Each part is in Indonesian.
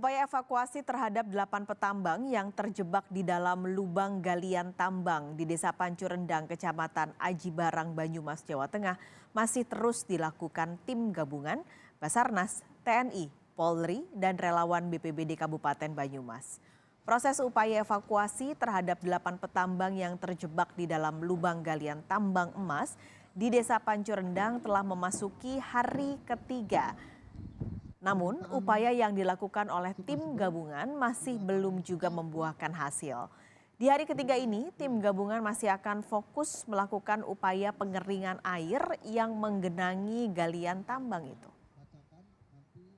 Upaya evakuasi terhadap 8 petambang yang terjebak di dalam lubang galian tambang di Desa Pancurendang, Kecamatan Aji Barang, Banyumas, Jawa Tengah masih terus dilakukan tim gabungan Basarnas, TNI, Polri, dan relawan BPBD Kabupaten Banyumas. Proses upaya evakuasi terhadap 8 petambang yang terjebak di dalam lubang galian tambang emas di Desa Pancurendang telah memasuki hari ketiga. Namun, upaya yang dilakukan oleh tim gabungan masih belum juga membuahkan hasil. Di hari ketiga ini, tim gabungan masih akan fokus melakukan upaya pengeringan air yang menggenangi galian tambang itu.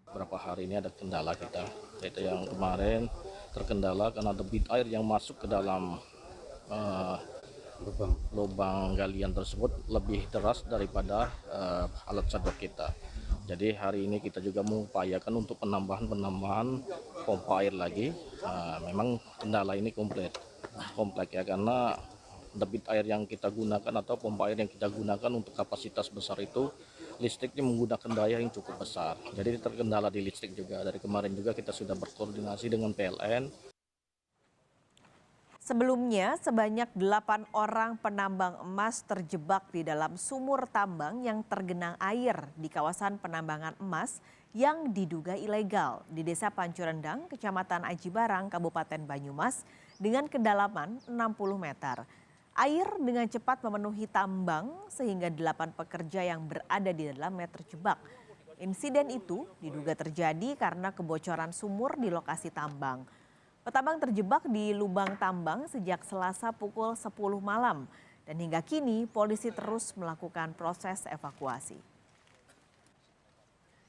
Beberapa hari ini ada kendala kita, yaitu yang kemarin terkendala karena debit air yang masuk ke dalam lubang galian tersebut lebih deras daripada alat sodok kita. Jadi hari ini kita juga mengupayakan untuk penambahan pompa air lagi. Memang kendala ini komplek ya, karena debit air yang kita gunakan atau pompa air yang kita gunakan untuk kapasitas besar itu listriknya menggunakan daya yang cukup besar. Jadi terkendala di listrik juga. Dari kemarin juga kita sudah berkoordinasi dengan PLN. Sebelumnya, sebanyak 8 orang penambang emas terjebak di dalam sumur tambang yang tergenang air di kawasan penambangan emas yang diduga ilegal di Desa Pancurendang, Kecamatan Aji Barang, Kabupaten Banyumas dengan kedalaman 60 meter. Air dengan cepat memenuhi tambang sehingga 8 pekerja yang berada di dalamnya terjebak. Insiden itu diduga terjadi karena kebocoran sumur di lokasi tambang. Petambang terjebak di lubang tambang sejak Selasa pukul 10 malam dan hingga kini polisi terus melakukan proses evakuasi.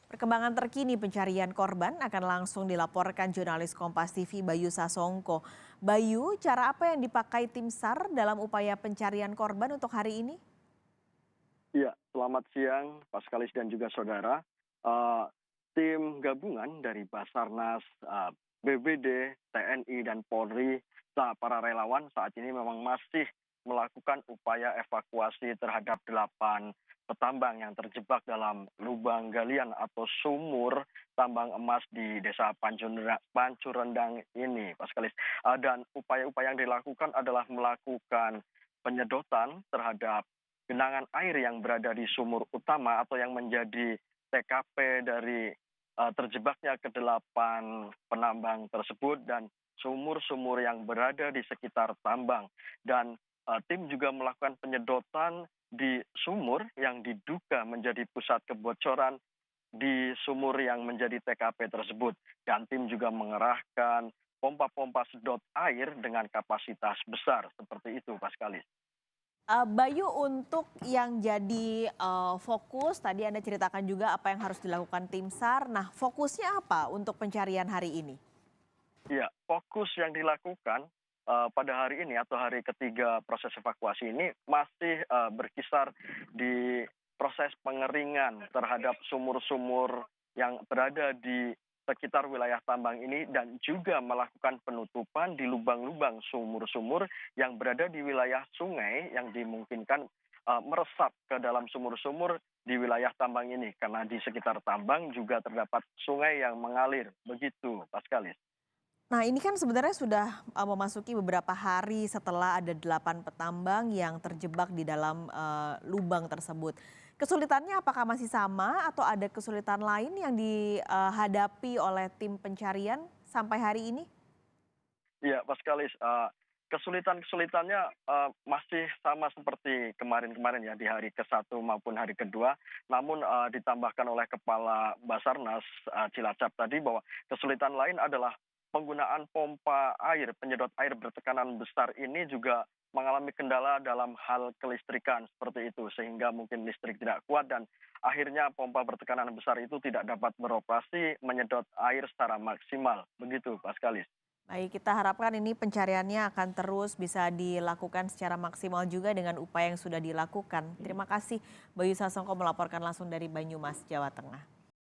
Perkembangan terkini pencarian korban akan langsung dilaporkan jurnalis Kompas TV Bayu Sasongko. Bayu, cara apa yang dipakai tim SAR dalam upaya pencarian korban untuk hari ini? Iya, selamat siang Pak Skalis dan juga saudara. Tim gabungan dari Basarnas, BPBD, TNI, dan Polri, para relawan saat ini memang masih melakukan upaya evakuasi terhadap 8 petambang yang terjebak dalam lubang galian atau sumur tambang emas di Desa Pancurendang ini, Pak Skalis. Dan upaya-upaya yang dilakukan adalah melakukan penyedotan terhadap genangan air yang berada di sumur utama atau yang menjadi TKP dari terjebaknya ke-8 penambang tersebut dan sumur-sumur yang berada di sekitar tambang. Dan tim juga melakukan penyedotan di sumur yang diduga menjadi pusat kebocoran di sumur yang menjadi TKP tersebut. Dan tim juga mengerahkan pompa-pompa sedot air dengan kapasitas besar seperti itu, Pak Skalis. Bayu, untuk yang jadi fokus, tadi Anda ceritakan juga apa yang harus dilakukan tim SAR. Nah, fokusnya apa untuk pencarian hari ini? Iya, fokus yang dilakukan pada hari ini atau hari ketiga proses evakuasi ini masih berkisar di proses pengeringan terhadap sumur-sumur yang berada di sekitar wilayah tambang ini dan juga melakukan penutupan di lubang-lubang sumur-sumur yang berada di wilayah sungai yang dimungkinkan meresap ke dalam sumur-sumur di wilayah tambang ini. Karena di sekitar tambang juga terdapat sungai yang mengalir. Begitu, Pak Skalis. Nah, ini kan sebenarnya sudah memasuki beberapa hari setelah ada 8 petambang yang terjebak di dalam lubang tersebut. Kesulitannya apakah masih sama atau ada kesulitan lain yang dihadapi oleh tim pencarian sampai hari ini? Iya, Pak Skalis, kesulitan-kesulitannya masih sama seperti kemarin-kemarin ya, di hari ke-1 maupun hari kedua. Namun ditambahkan oleh Kepala Basarnas Cilacap tadi bahwa kesulitan lain adalah penggunaan pompa air, penyedot air bertekanan besar ini juga mengalami kendala dalam hal kelistrikan seperti itu, sehingga mungkin listrik tidak kuat dan akhirnya pompa bertekanan besar itu tidak dapat beroperasi menyedot air secara maksimal. Begitu, Pak Skalis. Baik, kita harapkan ini pencariannya akan terus bisa dilakukan secara maksimal juga dengan upaya yang sudah dilakukan. Terima kasih Bayu Sasongko melaporkan langsung dari Banyumas, Jawa Tengah.